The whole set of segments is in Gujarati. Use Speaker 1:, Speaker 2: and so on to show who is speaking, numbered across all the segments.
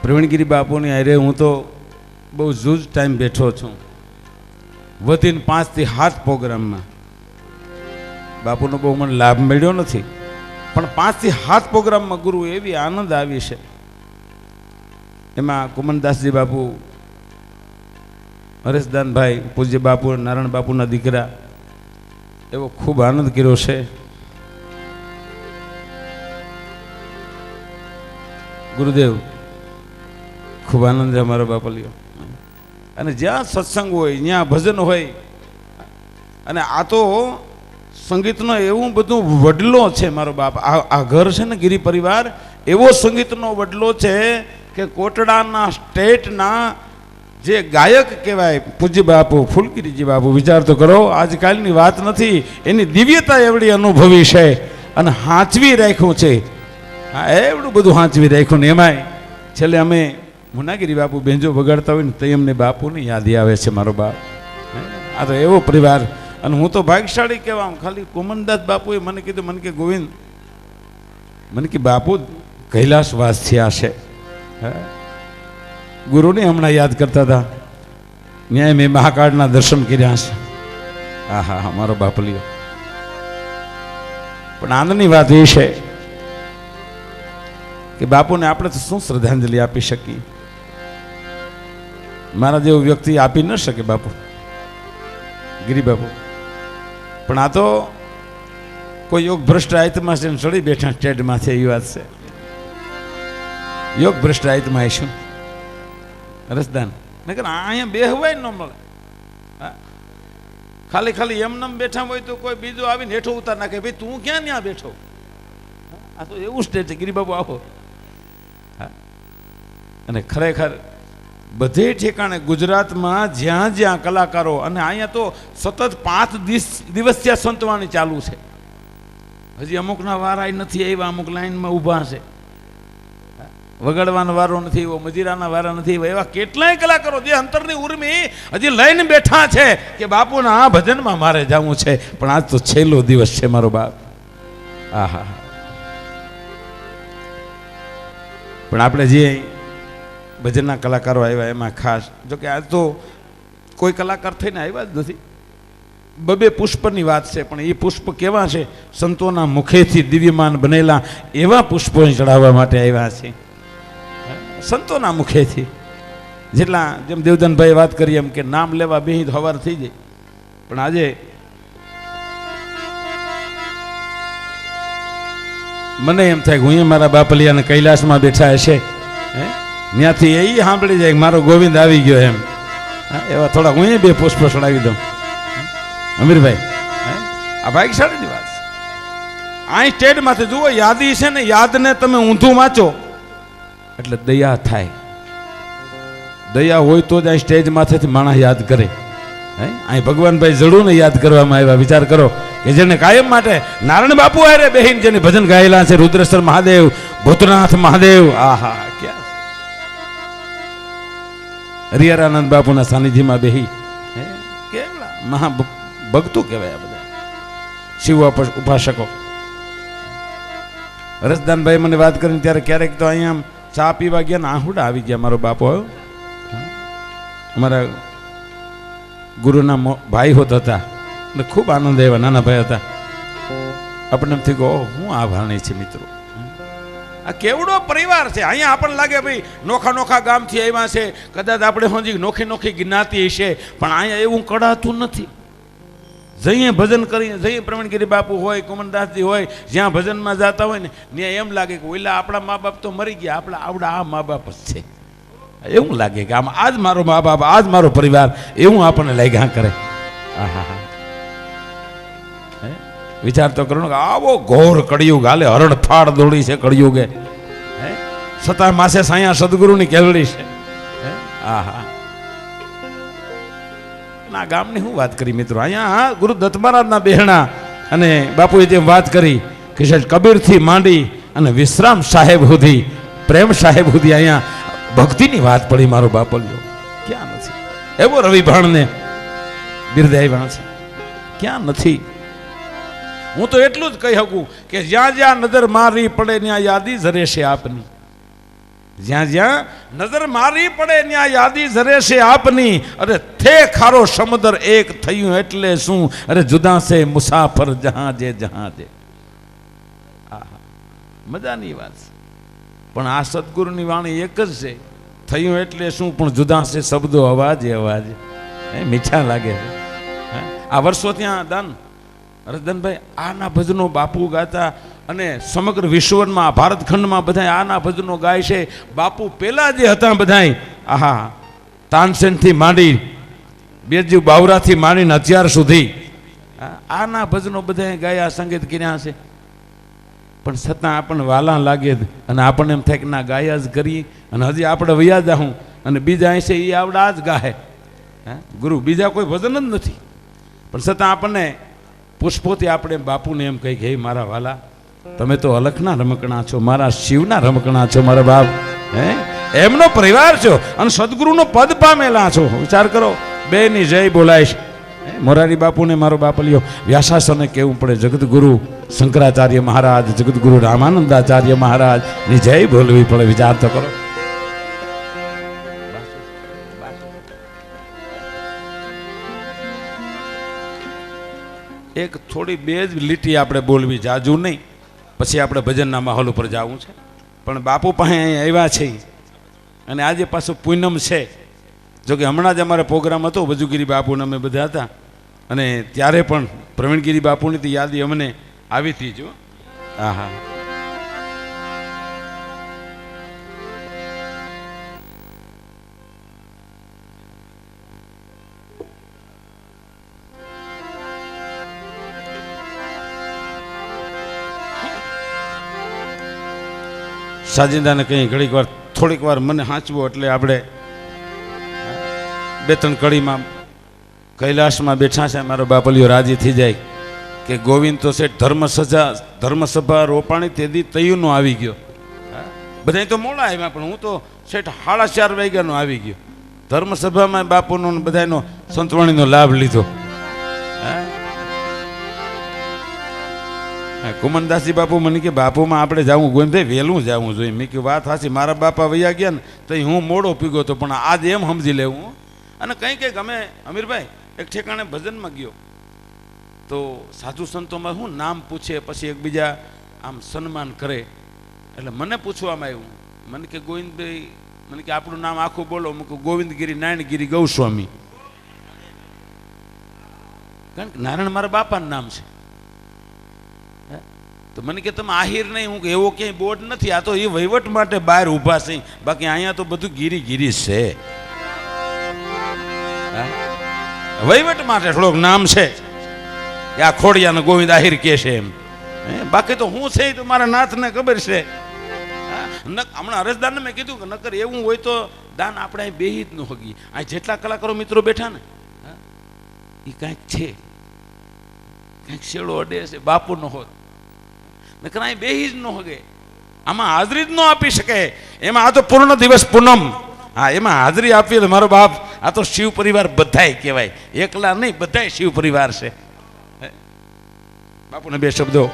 Speaker 1: પ્રવીણગીરી બાપુની હારે હું તો બહુ જૂજ ટાઈમ બેઠો છું, વધીને 5 થી 7 પ્રોગ્રામમાં. બાપુનો બહુ મને લાભ મળ્યો નથી, પણ 5 થી 7 પ્રોગ્રામમાં ગુરુ એવી આનંદ આવી છે. એમાં કુમનદાસજી બાપુ, હરેશદાનભાઈ, પૂજ્ય બાપુ, નારાયણ બાપુના દીકરા, એવો ખૂબ આનંદ કર્યો છે. ગુરુદેવ ખૂબ આનંદ છે અમારો બાપલિયો. અને જ્યાં સત્સંગ હોય, જ્યાં ભજન હોય, અને આ તો સંગીતનો એવું બધું વડલો છે મારો બાપ. આ ઘર છે ને ગિરી પરિવાર, એવો સંગીતનો વડલો છે કે કોટડાના સ્ટેટના જે ગાયક કહેવાય પૂજ્ય બાપુ ફૂલગીરીજી બાપુ, વિચાર તો કરો, આજકાલની વાત નથી, એની દિવ્યતા એવડી અનુભવી છે અને હાંચવી રાખ્યું છે. હા, એવડું બધું હાંચવી રાખ્યું ને એમાંય છેલ્લે અમે મુનાગીરી બાપુ બેંજો વગાડતા હોય ને તો એમને બાપુની યાદી આવે છે મારો બાપ. આ તો એવો પરિવાર. અને હું તો ભાગ્યશાળી કહેવા, ખાલી કુમનદાસ બાપુએ મને કીધું, મને કે ગોવિંદ, મને કે બાપુ કૈલાસવાસ થયા છે. ગુરુને હમણાં યાદ કરતા હતા, ન્યાય મેં મહાકાળના દર્શન કર્યા છે. હા હા હા, મારો બાપલિયો. પણ આનંદની વાત એ છે કે બાપુને આપણે તો શું શ્રદ્ધાંજલિ આપી શકીએ? મારા જેવો વ્યક્તિ આપી ન શકે બાપુ, ગિરી બાપુ. પણ આ તો કોઈ યોગ ભ્રષ્ટ આયતમાં છે, ચડી બેઠા સ્ટેડમાં છે, એ વાત છે. યોગ ભ્રષ્ટ આયતમાં આવીશું રસદાન, નકર અહીંયા બેહવાય ન મળે. ખાલી ખાલી એમને બેઠા હોય તો કોઈ બીજું આવીને હેઠો ઉતાર નાખે, ભાઈ તું ક્યાં ત્યાં બેઠો? આ તો એવું સ્ટેજ છે, ગિરિબાબુ આવો. અને ખરેખર બધે ઠેકાણે ગુજરાતમાં જ્યાં જ્યાં કલાકારો, અને અહીંયા તો સતત 5 દિવસ ત્યાં સંતવાણી ચાલુ છે. હજી અમુકના વારા નથી આવ્યા, અમુક લાઈનમાં ઊભા છે, વગાડવાનો વારો નથી એવો, મજીરાના વારા નથી એવા, એવા કેટલાય કલાકારો જે અંતરની ઉર્મી હજી લઈને બેઠા છે કે બાપુના આ ભજનમાં મારે જવું છે. પણ આજ તો છેલ્લો દિવસ છે મારો બાપ. આહા. પણ આપણે જે ભજનના કલાકારો આવ્યા એમાં ખાસ, જો કે આજ તો કોઈ કલાકાર થઈને આવ્યા જ નથી. 2 પુષ્પની વાત છે, પણ એ પુષ્પ કેવા છે? સંતોના મુખેથી દિવ્યમાન બનેલા એવા પુષ્પો ચડાવવા માટે આવ્યા છે, સંતોના મુખેથી. જેટલા, જેમ દેવદાનભાઈ વાત કરી એમ કે નામ લેવા બેહી તો હવાર થઈ જાય. પણ આજે મને એમ થાય કે હું મારા બાપલિયાને કૈલાસમાં બેઠા હશે, ત્યાંથી એ સાંભળી જાય મારો ગોવિંદ આવી ગયો એમ. એવા થોડા હું 2 પુષ્પ ચડાવી દઉં. અમીરભાઈ, આ ભાગ્યશાળીની વાત છે. અહીં સ્ટેડમાંથી જુઓ, યાદી છે ને, યાદને તમે ઊંધું વાંચો એટલે દયા થાય. દયા હોય તો જ અહીં સ્ટેજ માથેથી માણસ યાદ કરે. અહીં ભગવાનભાઈ જડુને યાદ કરવામાં આવ્યા. વિચાર કરો કે જેને કાયમ માટે નારાયણ બાપુ હારે બેહીને જેને ભજન ગાયેલા છે, રુદ્રેશ્વર મહાદેવ, ભૂતનાથ મહાદેવ. આહા, ક્યાં હરિહરાનંદ બાપુના સાનિધ્યમાં બેહી કેવડા મહાભક્તો કહેવાય આ બધા, શિવ ઉપાસકો. હરેશદાનભાઈ મને વાત કરીને ત્યારે ક્યારેક તો અહીંયા ચા પીવા ગયા ને આહુડા આવી ગયા. મારો બાપો આવ્યો, અમારા ગુરુના ભાઈ હોત હતા, એટલે ખૂબ આનંદ આવ્યા. નાના ભાઈ હતા. આપણને એમથી કહો હું આ ભાણી છે મિત્રો, આ કેવડો પરિવાર છે. અહીંયા આપણને લાગે ભાઈ નોખા નોખા ગામથી આવ્યા છે, કદાચ આપણે સમજી નોખી નોખી જ્ઞાતિ હશે, પણ અહીંયા એવું કડાતું નથી. જઈએ ભજન કરીને, જઈએ પ્રવીણગીરી બાપુ હોય, કુમનદાસજી હોય, જ્યાં ભજનમાં જતા હોય ને ત્યાં એમ લાગે કે ઓલા આપણા મા બાપ તો મરી ગયા, આપણા આવડા આ મા બાપ જ છે. એવું લાગે કે આમ આજ મારો મા બાપ, આજ મારો પરિવાર, એવું આપણને લાગ્યા કરે. હા હા હા, વિચાર તો કરો કે આવો ઘોર કળિયુગ હાલે, હરણફાળ દોડી છે કળિયુગે, છતાં માસે સાયા સદગુરુની કેળવડી છે. હા હા, ના ગામની હું વાત કરી મિત્રો. અહીંયા ગુરુ દત્ત મહારાજના બહેણા અને બાપુએ જેમ વાત કરી કે કબીરથી માંડી અને વિશ્રામ સાહેબ સુધી, પ્રેમ સાહેબ સુધી અહીંયા ભક્તિની વાત પડી. મારો બાપલિયો ક્યાં નથી એવો રવિભાણને બિરદાવ્યા છે, ક્યાં નથી. હું તો એટલું જ કહી શકું કે જ્યાં જ્યાં નજર મારી પડે ત્યાં યાદી ઝરે છે આપની. જ્યાં જ્યાં નજર મારી પડે ત્યાં યાદી ઝરે છે આપની. અરે થે ખારો સમુદ્ર એક થયું એટલે શું, અરે જુદા છે મુસાફર જહાજે જહાજે. આહા, મજાની વાત છે. પણ આ સદગુરુની વાણી એક જ છે, થયું એટલે શું પણ જુદા છે શબ્દો અવાજે અવાજ. મીઠા લાગે છે. આ વર્ષો ત્યાં દાન રતનભાઈ આના ભજનો બાપુ ગાતા અને સમગ્ર વિશ્વમાં ભારત ખંડમાં બધા આના ભજનો ગાય છે. બાપુ પેલા જે હતા બધા, આહા, તાનસેનથી માંડી બેરજી બાવરાથી માંડીને અત્યાર સુધી આના ભજનો બધા ગાયા, સંગીત કર્યા છે. પણ છતાં આપણને વાલા લાગે અને આપણને એમ થાય કે ના ગાયા જ કરી, અને હજી આપણે વયા જાઉં અને બીજા અહીં છે એ આવડે આ જ ગાહે. ગુરુ બીજા કોઈ ભજન જ નથી, પણ છતાં આપણને પુષ્પોથી આપણે બાપુને એમ કહી કે હે મારા વાલા, તમે તો અલખના રમકણા છો, મારા શિવના રમકણા છો, મારા બાપ એમનો પરિવાર છો અને સદગુરુનો પદ પામેલા છો. વિચાર કરો, બેની જય બોલાય છે. મોરારી બાપુને મારો બાપલિયો વ્યાસાસને કહેવું પડે, જગતગુરુ શંકરાચાર્ય મહારાજ, જગતગુરુ રામાનંદાચાર્ય મહારાજની જય બોલવી પડે. વિચાર તો કરો. એક થોડી બે જ લીટી આપણે બોલવી, જાજુ નહીં, પછી આપણે ભજનના માહોલ ઉપર જવું છે. પણ બાપુ પાસે અહીં આવ્યા છે અને આજે પાછું પૂનમ છે. જોકે હમણાં જ અમારે પ્રોગ્રામ હતો વજુગીરી બાપુને અમે બધા હતા, અને ત્યારે પણ પ્રવીણગીરી બાપુની તો યાદી અમને આવી હતી. જો હા, સાજિંદાને કંઈ ઘડીક વાર થોડીક વાર મને હાંચવો એટલે આપણે બે ત્રણ કડીમાં કૈલાસમાં બેઠા છે. મારો બાપલિયો રાજી થઈ જાય કે ગોવિંદ તો શેઠ ધર્મસભા રોપાણી તેદી તૈયુંનો આવી ગયો. બધા તો મોડા આવ્યા, પણ હું તો શેઠ 4:30 વાગ્યાનો આવી ગયો. ધર્મસભામાં બાપુનો બધાનો સંતવાણીનો લાભ લીધો. કુમનદાસજી બાપુ મને કે બાપુમાં આપણે જવું ગોવિંદભાઈ વહેલું જવું જોઈએ. મેં કહ્યું વાત હાચી, મારા બાપા વૈયા ગયા ને તો હું મોડો પીગો હતો, પણ આજ એમ સમજી લેવું. અને કંઈક અમે અમીરભાઈ એક ઠેકાણે ભજનમાં ગયો તો સાધુ સંતોમાં શું નામ પૂછે, પછી એકબીજા આમ સન્માન કરે. એટલે મને પૂછવામાં આવ્યું, મને કે ગોવિંદભાઈ, મને કે આપણું નામ આખું બોલો. મેં કહું ગોવિંદગીરી નારાયણગીરી ગૌસ્વામી. કારણ કે નારાયણ મારા બાપાનું નામ છે. તો મને કે તમે આહિર નહીં. હું કે એવો ક્યાંય બોર્ડ નથી, આ તો એ વહીવટ માટે બહાર ઊભા છે, બાકી અહીંયા તો બધું ગીરી ગીરી છે. વહીવટ માટે થોડોક નામ છે કે આ ખોડિયાને ગોવિંદ આહિર કે છે એમ. બાકી તો હું છે તો મારા નાથને ખબર છે. હમણાં અરજદારને મેં કીધું કે નકર એવું હોય તો દાન આપણે અહીં બેહી જ ન હોગી. આ જેટલા કલાકારો મિત્રો બેઠા ને એ કાંઈક છે, કાંઈક શેડો અડે છે બાપુનો હોત, નકર અહીં બેહી જ ન હોગે. આમાં હાજરી જ ન આપી શકે. એમાં આ તો પૂર્ણ દિવસ પૂનમ, હા એમાં હાજરી આપી એટલે મારો બાપ આ તો શિવ પરિવાર બધાય કહેવાય, એકલા નહીં, બધાય શિવ પરિવાર છે. બાપુને બે શબ્દો.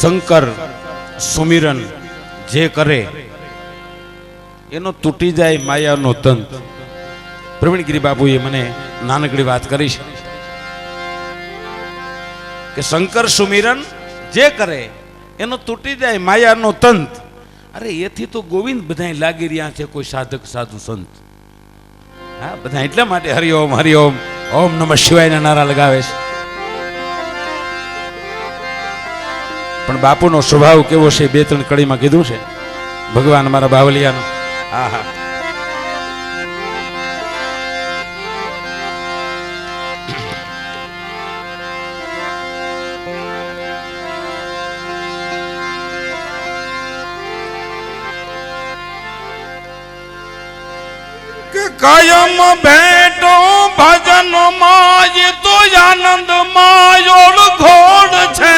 Speaker 1: શંકર સુમિરન જે કરે એનો તૂટી જાય માયાનો તંત. પ્રવીણગીરી બાપુએ મને નાનકડી વાત કરી છે કે શંકર સુમિરન જે કરે એનો તૂટી જાય માયાનો તંત. અરે એથી તો ગોવિંદ બધા લાગી રહ્યા છે, કોઈ સાધક સાધુ સંત. હા બધા એટલા માટે હરિઓમ હરિઓમ ઓમ નમઃ શિવાયના નારા લગાવે છે. પણ બાપુનો સ્વભાવ કેવો છે, બે ત્રણ કડીમાં કીધું છે ભગવાન મારા બાવલિયાનો. હા હા, કે કાયમ ભેટો ભજન માં તો આનંદ માં ઓળખોડ છે.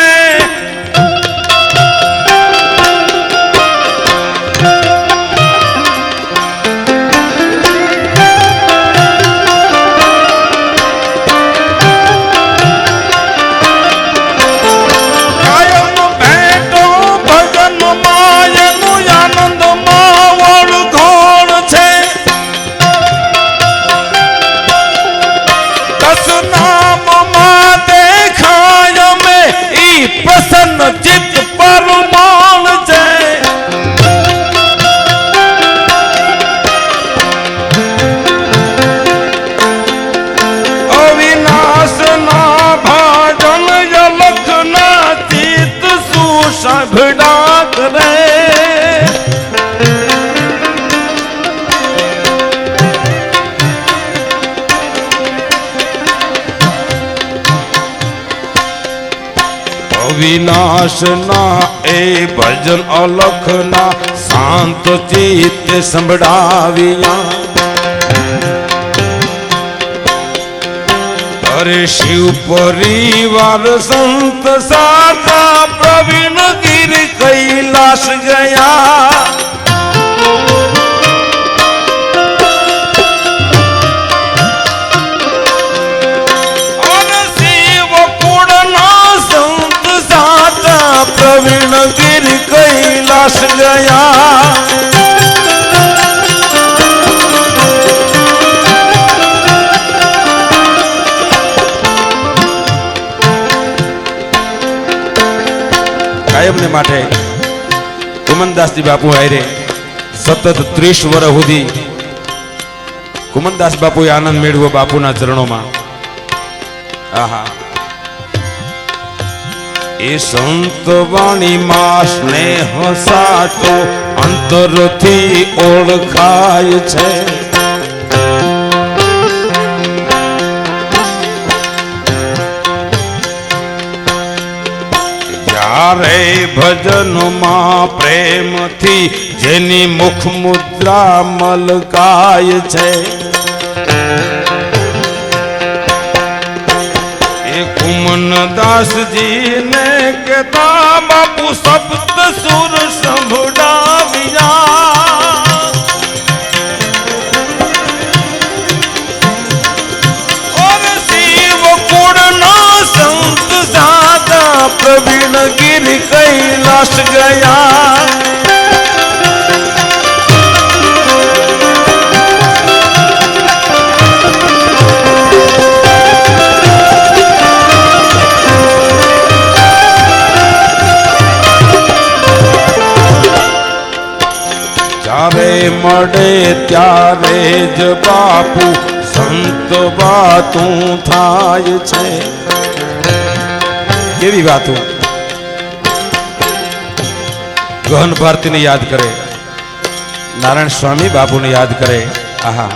Speaker 1: માસના એ ભજન અલખના શાંત ચિત્ત સંભળાવ્યા. અરે શિવ પરિવાર સંત સાતા પ્રવીણ ગીર કૈલાસ ગયા. પ્રવીણ ગીર કૈલાસ ગયા. કાયમને માટે કુમનદાસજી બાપુ હારે સતત 30 વર્ષ સુધી કુમનદાસ બાપુએ આનંદ મેળવ્યો બાપુના ચરણોમાં. આહા, એ સંત વાણી માં સ્નેહ સાચો અંતરથી ઓળખાય છે. જ્યારે ભજનમાં પ્રેમથી જેની મુખ મુદ્રા મલકાય છે. કુમનદાસજી ને કેતા બાપુ સપ્ત સુર સંભળાવ્યા. ઓર શિવ કુળના સંત સાતા પ્રવીણ ગીર કૈલાસ ગયા. જ્યારે મળે ત્યારે જ બાપુ સંત વાતું થાય છે. કેવી વાતું? ગહન ભારતીને યાદ કરે, નારાયણ સ્વામી બાપુને યાદ કરે. આહા,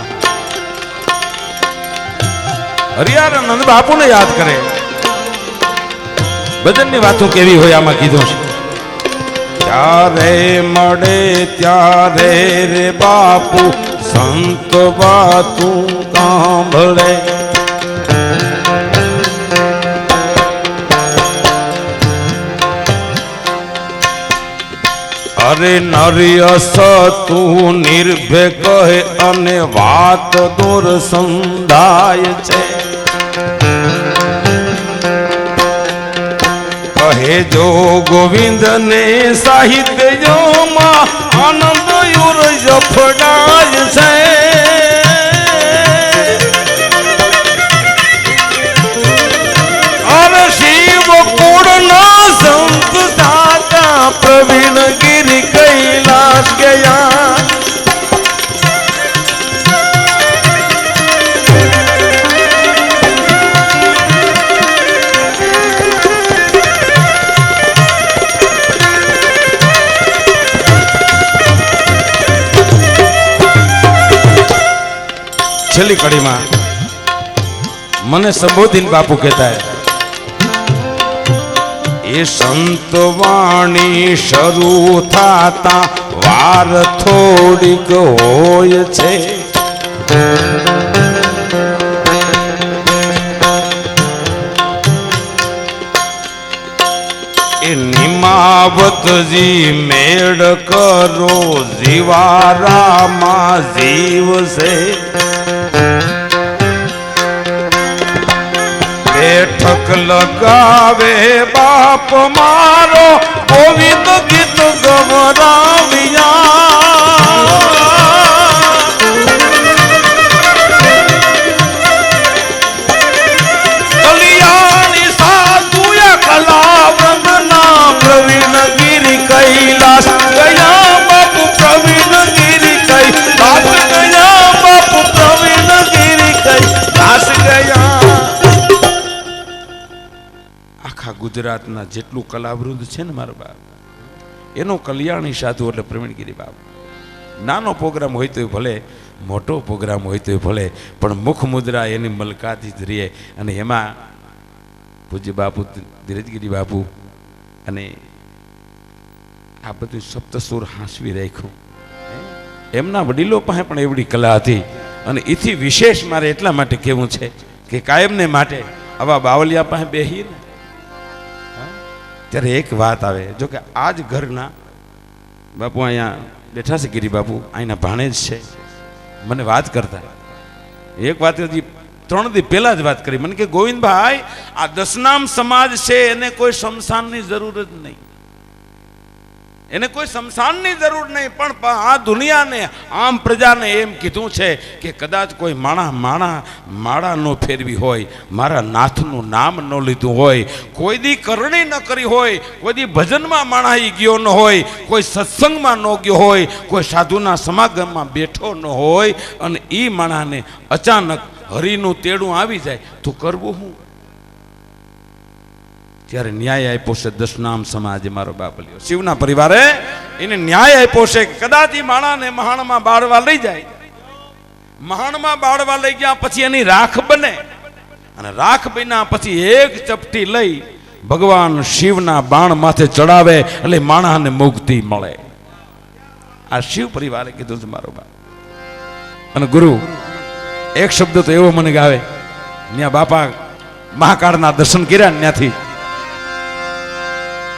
Speaker 1: હરિયાનંદ બાપુને યાદ કરે. ભજનની વાતો કેવી હોય આમાં કીધું છે. ત્યારે મળે ત્યારે રે બાપુ સંત વાતું સાંભળે. અરે નરિયસ તું નિર્ભય કહે અને વાત દૂર સંધાય છે. કહે જો ગોવિંદ ને સાહિત્યમાં આનંદ યુર જફડાય છે. અરે શિવ કુળના સંત સાતા પ્રવીણ ગીર કૈલાસ ગયા. છેલ્લી કડીમાં મને સંબોધીને બાપુ કહેતા એ સંત વાણી શરૂ થાતા વાર થોડીક હોય છે. એ નિમાવતજી મેળ કરો જીવારામાં જીવશે. બેઠક લગાવે બાપ મારો ગોવિંદ ગીત ગવરાવ્યા. કલ્યાણી સાધુયા કલાવૃંદના પ્રવીણ ગીર કૈલાસ ગયા. બાપુ પ્રવીણ ગીર કૈલાસ ગયા. બાપુ પ્રવીણ ગીર કૈલાસ ગયા. આખા ગુજરાતના જેટલું કલાવૃંદ છે ને મારા બાપ, એનો કલ્યાણી સાધુ એટલે પ્રવીણગીરી બાપ. નાનો પ્રોગ્રામ હોય તો ભલે, મોટો પ્રોગ્રામ હોય તો ભલે, પણ મુખ મુદ્રા એની મલકાતી જ રહે. અને એમાં પૂજ્ય બાપુ ધીરજગીરી બાપુ અને આ બધું સપ્તસુર હાંસવી રાખ્યું. એમના વડીલો પાસે પણ એવડી કલા હતી. અને એથી વિશેષ મારે એટલા માટે કહેવું છે કે કાયમને માટે આવા બાવલિયા પાસે બેહીને ત્યારે એક વાત આવે. જો કે આ જ ઘરના બાપુ અહીંયા બેઠા છે, ગિરી બાપુ અહીંના ભાણેજ છે. મને વાત કરતા એક વાત હજી 3 દી પહેલા જ વાત કરી મને કે ગોવિંદભાઈ આ દશનામ સમાજ છે એને કોઈ શમશાનની જરૂર જ નહીં, એને કોઈ શમશાનની જરૂર નહીં. પણ આ દુનિયાને આમ પ્રજાને એમ કીધું છે કે કદાચ કોઈ માળા ન ફેરવી હોય, મારા નાથનું નામ ન લીધું હોય, કોઈ દી કરણી ન કરી હોય, કોઈ દી ભજનમાં માણા ગયો ન હોય, કોઈ સત્સંગમાં ન ગયો હોય, કોઈ સાધુના સમાગમમાં બેઠો ન હોય, અને એ માણાને અચાનક હરિનું તેડું આવી જાય તો કરવું શું? ત્યારે ન્યાય આપ્યો છે દશનામ સમાજે, મારો બાપલિયો શિવના પરિવારે એને ન્યાય આપ્યો છે. કદાચ એ માણાને મહાણમાં બાળવા લઈ જાય, મહાણમાં બાળવા લઈ ગયા પછી એની રાખ બને, અને રાખ બન્યા પછી એક ચપટી લઈ ભગવાન શિવના બાણ માથે ચડાવે એટલે માણાને મુક્તિ મળે. આ શિવ પરિવારે કીધું છે મારો બાપ. અને ગુરુ એક શબ્દ તો એવો મને ગાવે, ત્યાં બાપા મહાકાળના દર્શન કર્યા ત્યાંથી,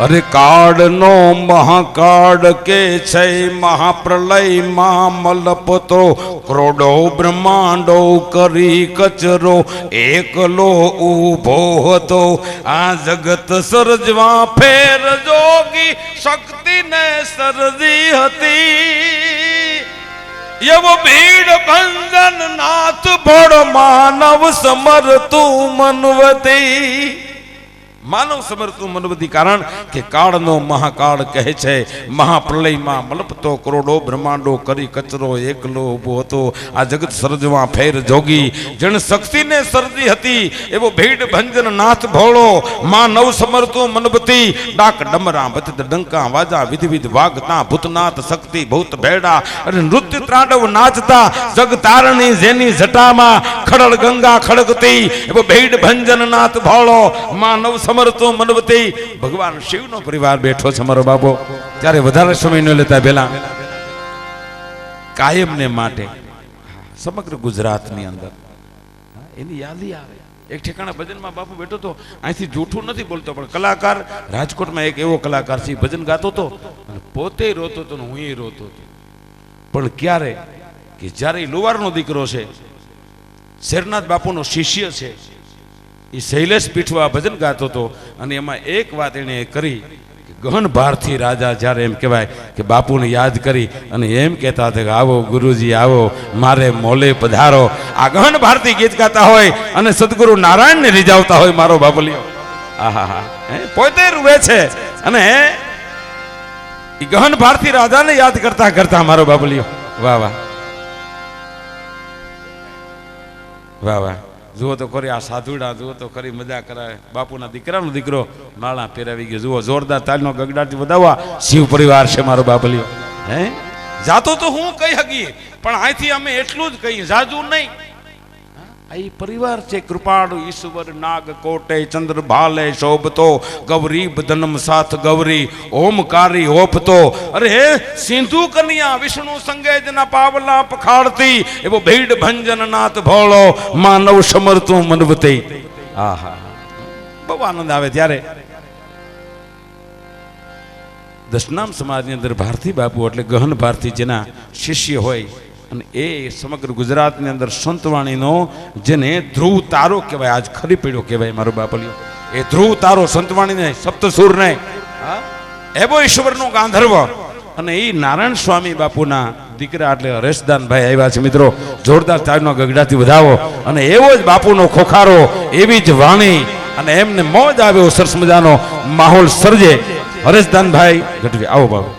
Speaker 1: અરે કાળનો મહાકાળ કે છે મહાપ્રલય માં મલપતો, કરોડો બ્રહ્માંડો કરી કચરો એકલો ઊભો હતો. આ જગત સર્જવા ફેર જોગી શક્તિને સર્જી હતી. એવો ભીડ ભંજન નાથ ભોળ માનવ સમરતું મનવતી, માનવ સમરતું મનવતી. કારણ કે કાળનો મહાકાળ કહે છે મહાપ્રલયમાં મલપતો, કરોડો બ્રહ્માંડો કરી કચરો એકલો ઊભો હતો. આ જગત સર્જવા ફેર જોગી જણ શક્તિને સર્જી હતી. એવો ભીડ ભંજન નાથ ભોળો માનવ સમરતું મનવતી. ડાક ડમરા બચત ડંકા વાજા વિધિવિધ વાગતા ભૂતનાથ શક્તિ ભૂત ભેડા અને નૃત્ય ત્રાંડવ નાચતા. જગ તારણી જેની જટામાં ખડળ ગંગા ખડકતી. એવો ભીડ ભંજન નાથ ભોળો માનવ સમરતું મનવતી. ભગવાન શિવનો પરિવાર બેઠો છે મારો બાપો. ત્યારે વધારે સમય ન લેતા પહેલા કાયમને માટે સમગ્ર ગુજરાતની અંદર એની યાદી આવે. એક ઠેકાણા ભજનમાં બાપુ બેઠો તો, અહીંથી જૂઠું નથી બોલતો, પણ કલાકાર રાજકોટમાં એક એવો કલાકાર છે ભજન ગાતો હતો અને પોતે રોતો હતો ને હું રોતો હતો. પણ ક્યારે કે જ્યારે લુવારનો દીકરો છે, શેરનાથ બાપુનો શિષ્ય છે, એ શૈલેષ પીઠવા ભજન ગાતો હતો. અને એમાં એક વાત એને કરી કે ગહન ભારથી રાજા જ્યારે એમ કહેવાય કે બાપુને યાદ કરી અને એમ કહેતા હતા કે આવો ગુરુજી આવો, મારે મોલે પધારો. આ ગહન ભારતી ગીત ગાતા હોય અને સદગુરુ નારાયણને રીઝાવતા હોય મારો બાપલિયો. આહા, પોતે રૂવે છે અને એ ગહન ભારતી રાજાને યાદ કરતા કરતા મારો બાપલિયો. વાહ વાહ વાહ વાહ. જુઓ તો ખરી આ સાધુડા, જુઓ તો ખરી મજા કરાવે. બાપુના દીકરાનો દીકરો માળા પહેરાવી ગયો. જુઓ જોરદાર તાલનો ગગડાટી વધાવવા શિવ પરિવાર છે મારો બાપલિયો. જાતો તો હું કહી હકી, પણ અહીંથી અમે એટલું જ કહીએ, જાજુ નહીં. આ પરિવાર છે કૃપાળુ ઈશ્વર નાગ કોટે ચંદ્ર ભાલે શોભતો, ગૌરી બદનમ સાથ ગૌરી ઓમકારી ઓપતો. અરે હે સિંધુ કન્યા વિષ્ણુ સંગેજના પાવલા પખાડતી. એવો ભીડ ભંજન નાથ ભોળો માનવ સમરતું મનવતી. આહા, બહુ આનંદ આવે. ત્યારે દશનામ સમાજની અંદર ભારતી બાપુ એટલે ગહન ભારતી જેના શિષ્ય હોય, અને એ સમગ્ર ગુજરાતની અંદર સંતવાણીનો જેને ધ્રુવ તારો કહેવાય, આજ ખરી પડ્યો કહેવાય મારો બાપલિયો. એ ધ્રુવ તારો સંતવાણીને સપ્તસુર ને એવો ઈશ્વરનો ગાંધર્વ. અને એ નારાયણ સ્વામી બાપુના દીકરા એટલે હરેશદાનભાઈ આવ્યા છે મિત્રો. જોરદાર તાળીનો ગગડાથી વધાવો. અને એવો જ બાપુનો ખોખારો, એવી જ વાણી, અને એમને મોજ આવ્યો, સરસ મજાનો માહોલ સર્જે. હરેશદાનભાઈ ગઢવી, આવો બાબુ.